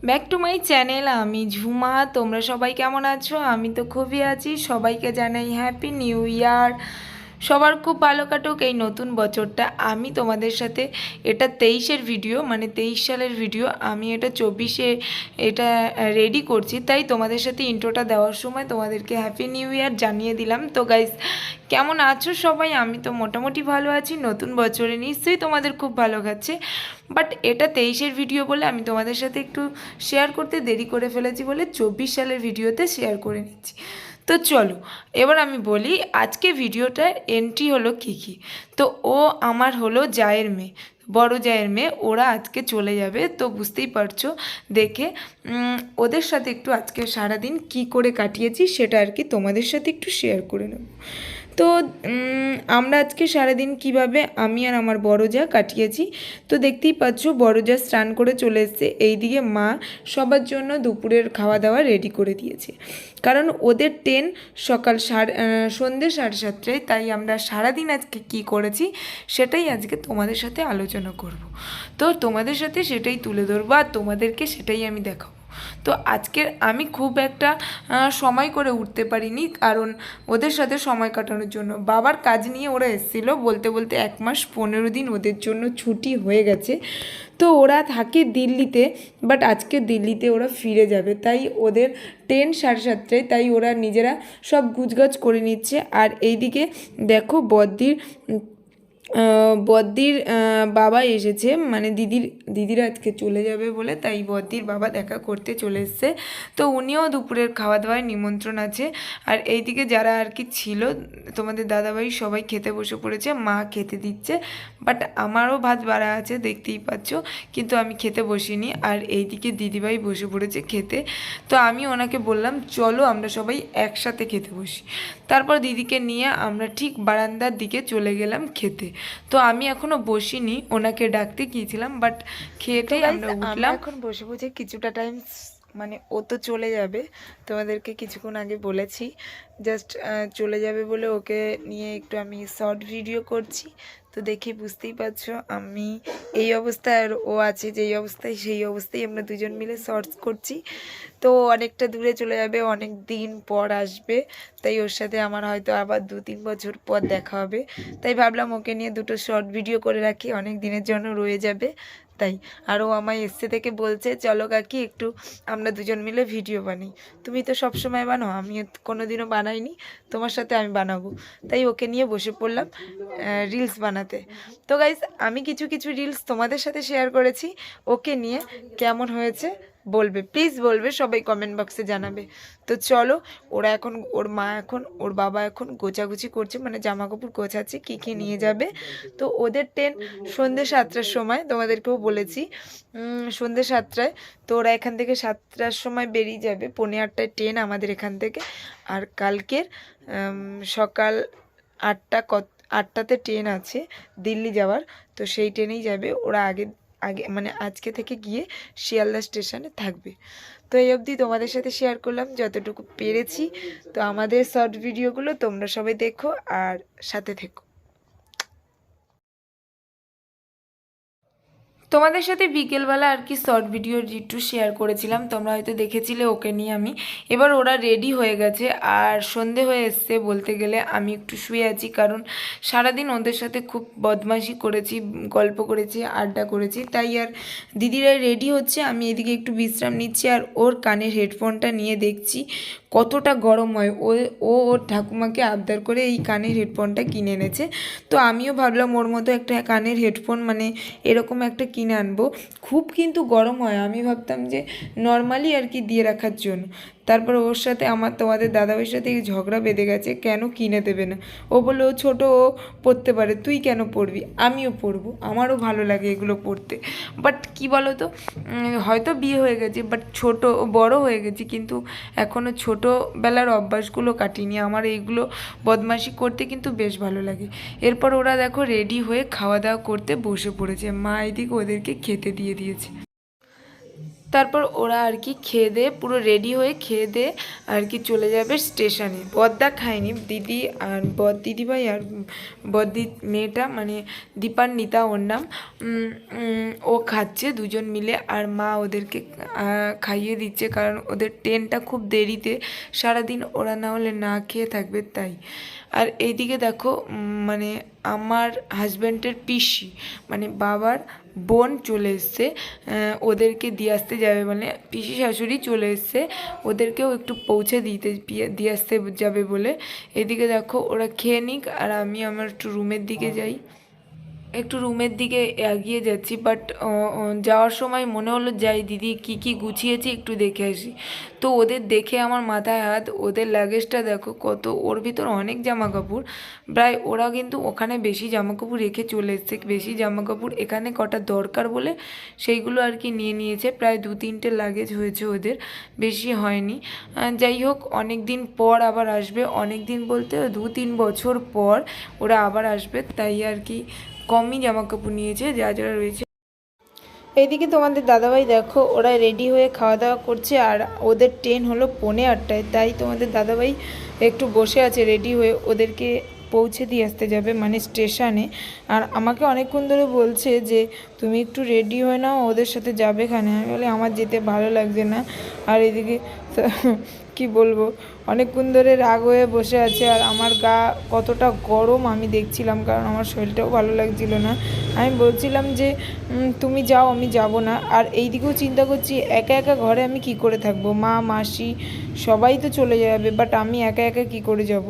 Back to my channel. আমি ঝুমা। তোমরা সবাই কেমন আছো? আমি তো খুবই আছি। সবাইকে জানাই হ্যাপি নিউ ইয়ার। সবার খুব ভালো কাটুক এই নতুন বছরটা। আমি তোমাদের সাথে এটা 23-এর ভিডিও, মানে 23 সালের ভিডিও। আমি এটা 24-এ এটা রেডি করছি, তাই তোমাদের সাথে ইন্ট্রোটা দেওয়ার সময় তোমাদেরকে হ্যাপি নিউ ইয়ার জানিয়ে দিলাম। তো গাইস, কেমন আছো সবাই? আমি তো মোটামুটি ভালো আছি। নতুন বছরে নিশ্চয়ই তোমাদের খুব ভালো যাচ্ছে, বাট এটা 23-এর ভিডিও বলে আমি তোমাদের সাথে একটু শেয়ার করতে দেরি করে ফেলেছি বলে 24 সালের ভিডিওতে শেয়ার করে নিচ্ছি। তো চলো এবার আমি বলি আজকে ভিডিওটার এন্ট্রি হলো কী কী। তো ও আমার হলো জায়ের মেয়ে, বড় জায়ের মেয়ে। ওরা আজকে চলে যাবে, তো বুঝতেই পারছো দেখে। ওদের সাথে একটু আজকে সারাদিন কি করে কাটিয়েছি সেটা আর কি তোমাদের সাথে একটু শেয়ার করে নেব। তো আমরা আজকে সারাদিন কিভাবে আমি আর আমার বড় যা কাটিয়েছি তো দেখতেই পাচ্ছ। বড় যা স্নান করে চলে এসছে, এইদিকে মা সবার জন্য দুপুরের খাওয়া দাওয়া রেডি করে দিয়েছে, কারণ ওদের ট্রেন সকাল সন্ধ্যে 7:30টায়। তাই আমরা সারাদিন আজকে কি করেছি সেটাই আজকে তোমাদের সাথে আলোচনা করব। তো তোমাদের সাথে সেটাই তুলে ধরবো আর তোমাদেরকে সেটাই আমি দেখাবো। তো আজকের আমি খুব একটা সময় করে উঠতে পারিনি, কারণ ওদের সাথে সময় কাটানোর জন্য বাবার কাজ নিয়ে ওরা এসেছিল। বলতে বলতে 1 মাস 15 দিন ওদের জন্য ছুটি হয়ে গেছে। তো ওরা থাকে দিল্লিতে, বাট আজকে দিল্লিতে ওরা ফিরে যাবে, তাই ওদের ট্রেন 7:30টায়। তাই ওরা নিজেরা সব গুছগাছ করে নিচ্ছে। আর এইদিকে দেখো বদ্দির বাবা এসেছে, মানে দিদিরা আজকে চলে যাবে বলে, তাই বদ্দির বাবা দেখা করতে চলে এসছে। তো উনিও দুপুরের খাওয়া দাওয়ায় নিমন্ত্রণ আছে। আর এইদিকে যারা আর কি ছিল তোমাদের দাদাভাই সবাই খেতে বসে পড়েছে, মা খেতে দিচ্ছে। বাট আমারও ভাত বাড়া আছে দেখতেই পাচ্ছ, কিন্তু আমি খেতে বসিনি। আর এইদিকে দিদিভাই বসে পড়েছে খেতে। তো আমি ওনাকে বললাম চলো আমরা সবাই একসাথে খেতে বসি। তারপর দিদিকে নিয়ে আমরা ঠিক বারান্দার দিকে চলে গেলাম খেতে। তো আমি এখনো বসিনি, ওনাকে ডাকতে গিয়েছিলাম, বাট খেয়েটাই আমরা উঠলাম। এখন বসে বসে কিছুটা টাইম, মানে ও তো চলে যাবে, তোমাদেরকে কিছুক্ষণ আগে বলেছি। জাস্ট চলে যাবে বলে ওকে নিয়ে একটু আমি শর্ট ভিডিও করছি। তো দেখে বুঝতেই পারছো আমি এই অবস্থায়, আর ও আছে যেই অবস্থায় সেই অবস্থায় আমরা দুজন মিলে শর্টস করছি। তো অনেকটা দূরে চলে যাবে, অনেক দিন পর আসবে, তাই ওর সাথে আমার হয়তো আবার 2-3 বছর পর দেখা হবে। তাই ভাবলাম ওকে নিয়ে দুটো শর্ট ভিডিও করে রাখি, অনেক দিনের জন্য রয়ে যাবে তাই। আর ও আমায় এসছে থেকে বলছে চলো কাকি একটু আমরা দুজন মিলে ভিডিও বানাই। তুমি তো সব সময় বানাও, আমি কোনো দিনও বানাইনি, তোমার সাথে আমি বানাবো। তাই ওকে নিয়ে বসে পড়লাম রিলস বানাতে। তো গাইস, আমি কিছু কিছু রিলস তোমাদের সাথে শেয়ার করেছি, ওকে নিয়ে কেমন হয়েছে বলবে, প্লিজ বলবে, সবাই কমেন্ট বক্সে জানাবে। তো চলো, ওরা এখন, ওর মা এখন, ওর বাবা এখন গোছাগুছি করছে, মানে জামা কাপড় গোছাচ্ছে কী কী নিয়ে যাবে। তো ওদের ট্রেন সন্ধ্যে 7টার সময়, তোমাদেরকেও বলেছি সন্ধ্যে 7টায়। তো ওরা এখান থেকে 7টার সময় বেরিয়ে যাবে, 7:45টায় ট্রেন আমাদের এখান থেকে। আর কালকের সকাল 8টাতে ট্রেন আছে দিল্লি যাওয়ার, তো সেই ট্রেনেই যাবে ওরা। আগে আগে মানে আজকে থেকে গিয়ে শিয়ালদা স্টেশনে থাকবে। তো এই অবধি তোমাদের সাথে শেয়ার করলাম যতটুকু পেরেছি। তো আমাদের শর্ট ভিডিওগুলো তোমরা সবাই দেখো আর সাথে থেকো। তোমাদের সাথে বিকেলবেলা আর কি শর্ট ভিডিও একটু শেয়ার করেছিলাম, তোমরা হয়তো দেখেছিলে ওকে নিয়ে আমি। এবার ওরা রেডি হয়ে গেছে আর সন্ধে হয়ে এসছে বলতে গেলে। আমি একটু শুয়ে আছি, কারণ সারাদিন ওদের সাথে খুব বদমাশি করেছি, গল্প করেছি, আড্ডা করেছি। তাই আর দিদিরা রেডি হচ্ছে, আমি এদিকে একটু বিশ্রাম নিচ্ছি আর ওর কানের হেডফোনটা নিয়ে দেখছি কতটা গরম হয়। ওর ঠাকুমাকে আবদার করে এই কানের হেডফোনটা কিনে এনেছে। তো আমিও ভাবলাম ওর মতো একটা কানের হেডফোন, মানে এরকম একটা কিনে আনবো। খুব কিন্তু গরম হয়, আমি ভাবতাম যে নর্মালি আর কি দিয়ে রাখার জন্য। তারপর ওর সাথে তোমাদের দাদাভাইয়ের সাথে ঝগড়া বেঁধে গেছে, কেন কিনে দেবে না। ও বললো ও ছোটো, ও পরতে পারে, তুই কেন পরবি? আমিও পরবো, আমারও ভালো লাগে এগুলো পরতে। বাট কি বলো তো, হয়তো বিয়ে হয়ে গেছে, বাট বড় হয়ে গেছি, কিন্তু এখনও ছোটোবেলার অভ্যাসগুলো কাটিনি। আমার এইগুলো বদমাশি করতে কিন্তু বেশ ভালো লাগে। এরপর ওরা দেখো রেডি হয়ে খাওয়া দাওয়া করতে বসে পড়েছে, মা এদিকে ওদেরকে খেতে দিয়ে দিয়েছে। তারপর ওরা আর কি খেয়ে দিয়ে পুরো রেডি হয়ে খেয়ে দিয়ে আর কি চলে যাবে স্টেশনে। বদ্দা খায়নি, দিদি আর দিদিভাই আর বদ্দির মেয়েটা মানে দীপান্বিতা ওর নাম, ও খাচ্ছে দুজন মিলে। আর মা ওদেরকে খাইয়ে দিচ্ছে, কারণ ওদের ট্রেনটা খুব দেরিতে, সারাদিন ওরা না হলে না খেয়ে থাকবে তাই। আর এইদিকে দেখো মানে আমার হাজব্যান্ডের পিসি মানে বাবার বোন চলে এসছে, ওদেরকে দিয়ে আসতে যাবে, মানে পিসি শাশুড়ি চলে এসছে, ওদেরকেও একটু পৌঁছে দিয়ে আসতে যাবে বলে। এদিকে দেখো ওরা খেয়ে নিক আর আমি আমার একটু রুমের দিকে যাই, একটু রুমের দিকে এগিয়ে যাচ্ছি। বাট যাওয়ার সময় মনে হলো যাই দিদি কি কি গুছিয়েছি একটু দেখে আসি। তো ওদের দেখে আমার মাথায় হাত, ওদের লাগেজটা দেখো কত, ওর ভিতর অনেক জামা কাপড়, প্রায় ওরা কিন্তু ওখানে বেশি জামা কাপড় রেখে চলে এসছে, বেশি জামা কাপড় এখানে কটা দরকার বলে সেইগুলো আর কি নিয়ে নিয়েছে। প্রায় 2-3টে লাগেজ হয়েছে ওদের, বেশি হয়নি। যাই হোক অনেক দিন পর আবার আসবে, অনেক দিন বলতে 2-3 বছর পর ওরা আবার আসবে, তাই আর কি কমই জামা কাপড় নিয়েছে যা যারা রয়েছে। এইদিকে তোমাদের দাদাভাই দেখো ওরা রেডি হয়ে খাওয়া দাওয়া করছে, আর ওদের ট্রেন হলো 8:45, তাই তোমাদের দাদাভাই একটু বসে আছে রেডি হয়ে, ওদেরকে পৌঁছে দিয়ে আসতে যাবে মানে স্টেশনে। আর আমাকে অনেকক্ষণ ধরে বলছে যে তুমি একটু রেডি হয়ে নাও, ওদের সাথে যাবে খানে। আমি বলি আমার যেতে ভালো লাগছে না। আর এদিকে কি বলবো, অনেকক্ষণ ধরে রাগ হয়ে বসে আছে, আর আমার গা কতটা গরম আমি দেখছিলাম, কারণ আমার শরীরটাও ভালো লাগছিল না। আমি বলছিলাম যে তুমি যাও আমি যাব না। আর এই দিকেও চিন্তা করছি একা একা ঘরে আমি কি করে থাকবো, মা মাসি সবাই তো চলে যাবে, বাট আমি একা একা কি করে যাব।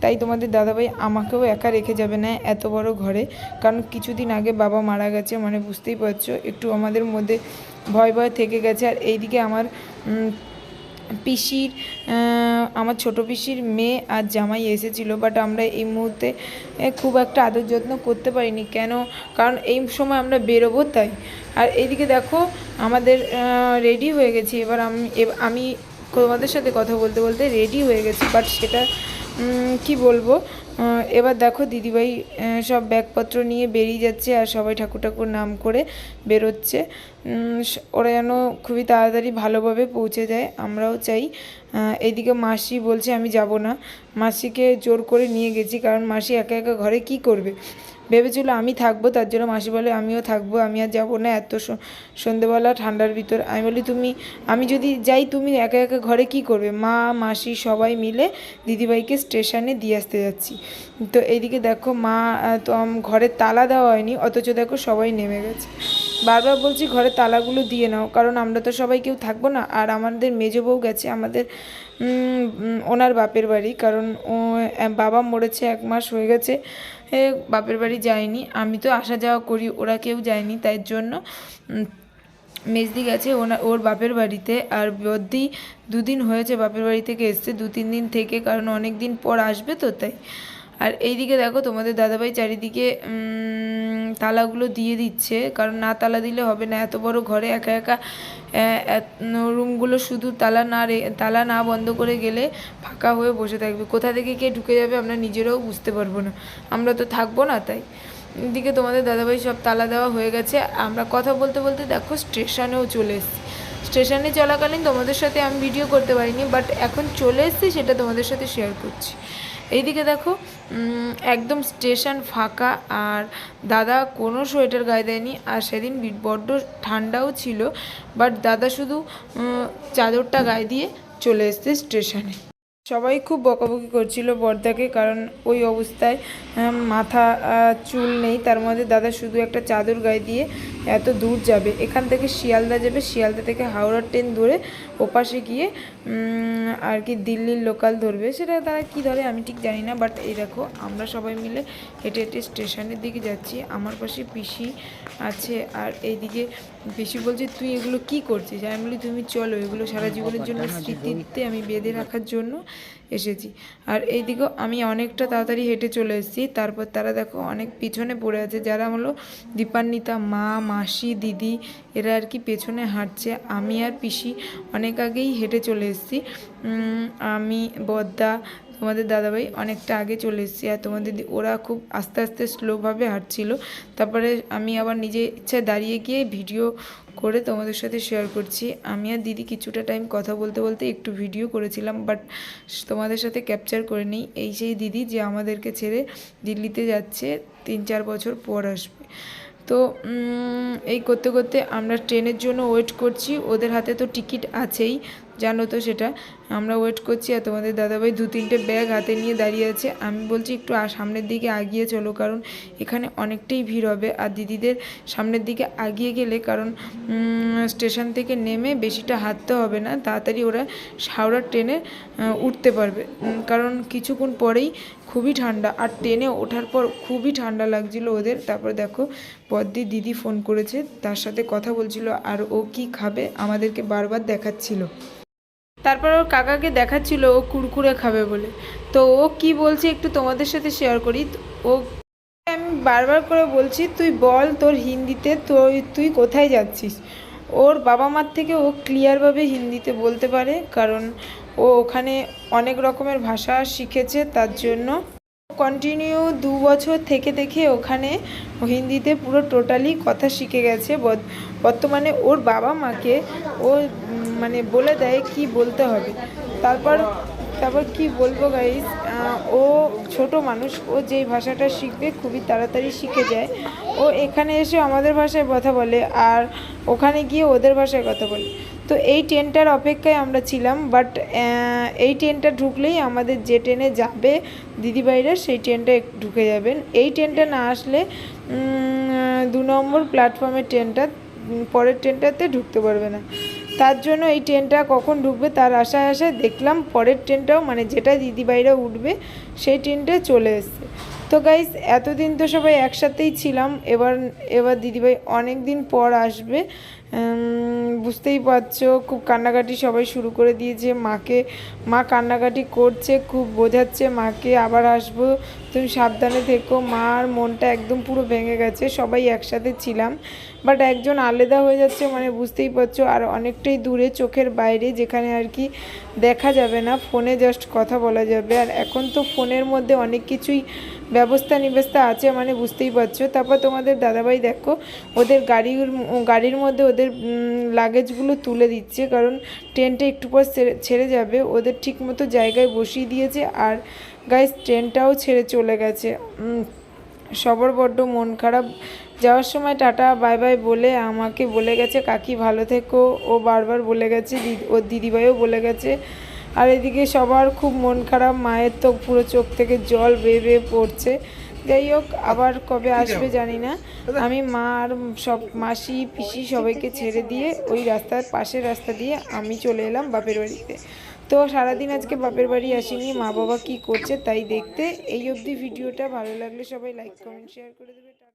তাই তোমাদের দাদাভাই আমাকেও একা রেখে যাবে না এত বড় ঘরে, কারণ কিছুদিন আগে বাবা মারা গেছে, মানে বুঝতেই পারছো একটু আমাদের মধ্যে ভয় ভয় থেকে গেছে। আর এইদিকে আমার পিসির আমার ছোটো পিসির মেয়ে আর জামাই এসেছিলো, বাট আমরা এই মুহূর্তে খুব একটা আদর যত্ন করতে পারিনি, কেন কারণ এই সময় আমরা বেরোবো তাই। আর এইদিকে দেখো আমাদের রেডি হয়ে গেছি, এবার আমি তোমাদের সাথে কথা বলতে বলতে রেডি হয়ে গেছি, বাট সেটা কি বলবো। এবার দেখো দিদিভাই সব ব্যাগপত্র নিয়ে বেরিয়ে যাচ্ছে, আর সবাই ঠাকুর ঠাকুর নাম করে বেরোচ্ছে। ওরা যেন খুবই তাড়াতাড়ি ভালোভাবে পৌঁছে যায়, আমরাও চাই। এইদিকে মাসি বলছে আমি যাব না, মাসিকে জোর করে নিয়ে গেছি, কারণ মাসি একা একা ঘরে কি করবে, ভেবেছিল আমি থাকবো, তার জন্য মাসি বলে আমিও থাকবো, আমি আর যাবো না এত সন্ধেবেলা ঠান্ডার ভিতর। আমি বলি আমি যদি যাই তুমি একা একা ঘরে কি করবে, মা মাসি সবাই মিলে দিদিভাইকে স্টেশনে দিয়ে আসতে যাচ্ছি। তো এইদিকে দেখো মা তো ঘরের তালা দেওয়া হয়নি, অথচ দেখো সবাই নেমে গেছে। বারবার বলছি ঘরের তালাগুলো দিয়ে নাও, কারণ আমরা তো সবাই কেউ থাকবো না। আর আমাদের মেজো বউ গেছে আমাদের ওনার বাপের বাড়ি, কারণ বাবা মরেছে 1 মাস হয়ে গেছে, বাপের বাড়ি যায়নি। আমি তো আসা যাওয়া করি, ওরা কেউ যায়নি, তাই জন্য মেজদি গেছে ওর বাপের বাড়িতে। আর বদ্দি 2 দিন হয়েছে বাপের বাড়ি থেকে এসছে, 2-3 দিন থেকে, কারণ অনেক দিন পর আসবে তো তাই। আর এইদিকে দেখো তোমাদের দাদাভাই চারিদিকে তালাগুলো দিয়ে দিচ্ছে, কারণ না তালা দিলে হবে না, এত বড় ঘরে একা একা রুমগুলো শুধু তালা না বন্ধ করে গেলে ফাঁকা হয়ে বসে থাকবে, কোথা থেকে কে ঢুকে যাবে আমরা নিজেরাও বুঝতে পারবো না, আমরা তো থাকবো না তাই। এদিকে তোমাদের দাদাভাই সব তালা দেওয়া হয়ে গেছে, আমরা কথা বলতে বলতে দেখো স্টেশনেও চলে এসেছি। স্টেশনে চলাকালীন তোমাদের সাথে আমি ভিডিও করতে পারিনি, বাট এখন চলে এসেছি, সেটা তোমাদের সাথে শেয়ার করছি। এইদিকে দেখো একদম স্টেশন ফাঁকা, আর দাদা কোনো সোয়েটার গায়ে দেয়নি, আর সেদিন বড্ড ঠান্ডাও ছিল, বাট দাদা শুধু চাদরটা গায়ে দিয়ে চলে এসছে স্টেশনে। সবাই খুব বকাবকি করছিল বর্দাকে, কারণ ওই অবস্থায় মাথা চুল নেই, তার মধ্যে দাদা শুধু একটা চাদর গায়ে দিয়ে এত দূর যাবে, এখান থেকে শিয়ালদা যাবে, শিয়ালদা থেকে হাওড়ার ট্রেন ধরে ওপাশে গিয়ে আর কি দিল্লির লোকাল ধরবে, সেটা তারা কি ধরে আমি ঠিক জানি না। বাট এই দেখো আমরা সবাই মিলে হেঁটে হেঁটে স্টেশনের দিকে যাচ্ছি, আমার পাশে পিসি আছে, আর এইদিকে পিসি বলছে তুই এগুলো কি করছিস, আমি বলি তুমি চলো, এগুলো সারা জীবনের জন্য স্মৃতিতে আমি বেঁধে রাখার জন্য এসেছি। আর এইদিকেও আমি অনেকটা তাড়াতাড়ি হেঁটে চলে এসেছি, তারপর তারা দেখো অনেক পিছনে পড়ে আছে, যারা হলো দীপান্বিতা মা মাসি দিদি, এরা আর কি পেছনে হাঁটছে, আমি আর পিসি অনেক আগেই হেঁটে চলে এসেছি। আমি বদ্দা তোমাদের দাদাভাই অনেকটা আগে চলে এসেছি, আর তোমাদের ওরা খুব আস্তে আস্তে স্লোভাবে হাঁটছিল। তারপরে আমি আবার নিজে ইচ্ছায় দাঁড়িয়ে গিয়ে ভিডিও করে তোমাদের সাথে শেয়ার করছি। আমি আর দিদি কিছুটা টাইম কথা বলতে বলতে একটু ভিডিও করেছিলাম, বাট তোমাদের সাথে ক্যাপচার করে নিই। এই সেই দিদি যে আমাদেরকে ছেড়ে দিল্লিতে যাচ্ছে, 3-4 বছর পর আসবে। তো এই করতে করতে আমরা ট্রেনের জন্য ওয়েট করছি, ওদের হাতে তো টিকিট আছেই, জানো তো সেটা। আমরা ওয়েট করছি, আর তোমাদের দাদাভাই 2-3টে ব্যাগ হাতে নিয়ে দাঁড়িয়ে আছে। আমি বলছি একটু সামনের দিকে আগিয়ে চলো, কারণ এখানে অনেকটাই ভিড় হবে। আর দিদিদের সামনের দিকে আগিয়ে গেলে, কারণ স্টেশন থেকে নেমে বেশিটা হাঁটতে হবে না, তাড়াতাড়ি ওরা হাওড়ার ট্রেনে উঠতে পারবে। কারণ কিছুক্ষণ পরেই খুবই ঠান্ডা, আর ট্রেনে ওঠার পর খুবই ঠান্ডা লাগছিল ওদের। তারপর দেখো বদ্দির দিদি ফোন করেছে, তার সাথে কথা বলছিল, আর ও কি খাবে আমাদেরকে বারবার দেখাচ্ছিল। তারপর ওর কাকাকে দেখাচ্ছিল ও কুরকুরে খাবে বলে। তো ও কি বলছে একটু তোমাদের সাথে শেয়ার করি। ও আমি বারবার করে বলছি তুই বল তোর হিন্দিতে তুই কোথায় যাচ্ছিস। ওর বাবা মার থেকে ও ক্লিয়ারভাবে হিন্দিতে বলতে পারে, কারণ ও ওখানে অনেক রকমের ভাষা শিখেছে, তার জন্য কন্টিনিউ 2 বছর থেকে দেখে ওখানে হিন্দিতে পুরো টোটালি কথা শিখে গেছে। বর্তমানে ওর বাবা মাকে ও মানে বলে দেয় কি বলতে হবে। তারপর কি বলবো গাইস, ও ছোট মানুষ, ও যেই ভাষাটা শিখবে খুবই তাড়াতাড়ি শিখে যায়। ও এখানে এসে আমাদের ভাষায় কথা বলে, আর ওখানে গিয়ে ওদের ভাষায় কথা বলে। তো এই ট্রেনটার অপেক্ষায় আমরা ছিলাম, বাট এই ট্রেনটা ঢুকলেই আমাদের যে ট্রেনে যাবে দিদিভাইরা সেই ট্রেনটা ঢুকে যাবেন। এই ট্রেনটা না আসলে 2 নম্বর প্ল্যাটফর্মের ট্রেনটা, পরের ট্রেনটাতে ঢুকতে পারবে না। তার জন্য এই ট্রেনটা কখন ঢুকবে তার আশায় দেখলাম পরের ট্রেনটাও, মানে যেটা দিদিভাইরা উঠবে সেই ট্রেনটা চলে এসছে। তো গাইস এতদিন তো সবাই একসাথেই ছিলাম, এবার দিদিভাই অনেক দিন পর আসবে। বুঝতেই পারছো খুব কান্নাকাটি সবাই শুরু করে দিয়েছে। মা কান্নাকাটি করছে, খুব বোঝাচ্ছে মাকে আবার আসবো, তুমি সাবধানে থেকো। মার মনটা একদম পুরো ভেঙে গেছে। সবাই একসাথে ছিলাম, বাট একজন আলাদা হয়ে যাচ্ছে, মানে বুঝতেই পারছো। আর অনেকটাই দূরে, চোখের বাইরে, যেখানে আর কি দেখা যাবে না, ফোনে জাস্ট কথা বলা যাবে। আর এখন তো ফোনের মধ্যে অনেক কিছুই ব্যবস্থা আছে, মানে বুঝতেই পারছো। তারপর তোমাদের দাদাভাই দেখো ওদের গাড়ির মধ্যে ওদের লাগেজগুলো তুলে দিচ্ছে, কারণ ট্রেনটা একটু পর ছেড়ে যাবে। ওদের ঠিক মতো জায়গায় বসিয়ে দিয়েছে, আর গাইস ট্রেনটাও ছেড়ে চলে গেছে। সবার বড্ড মন খারাপ। যাওয়ার সময় টাটা বাই বাই বলে আমাকে বলে গেছে কাকি ভালো থেকো, ও বারবার বলে গেছে, ওর দিদিভাইও বলে গেছে। আর এদিকে সবার খুব মন খারাপ, মায়ের তো পুরো চোখ থেকে জল বেয়ে বেয়ে পড়ছে। যাই হোক আবার কবে আসবে জানি না। আমি মা আর সব মাসি পিসি সবাইকে ছেড়ে দিয়ে ওই পাশের রাস্তা দিয়ে আমি চলে এলাম বাপের বাড়িতে। তো সারাদিন আজকে বাপের বাড়ি আসিনি, মা বাবা কি করছে তাই দেখতে। এই অবধি ভিডিওটা ভালো লাগলে সবাই লাইক কমেন্ট শেয়ার করে দেবে।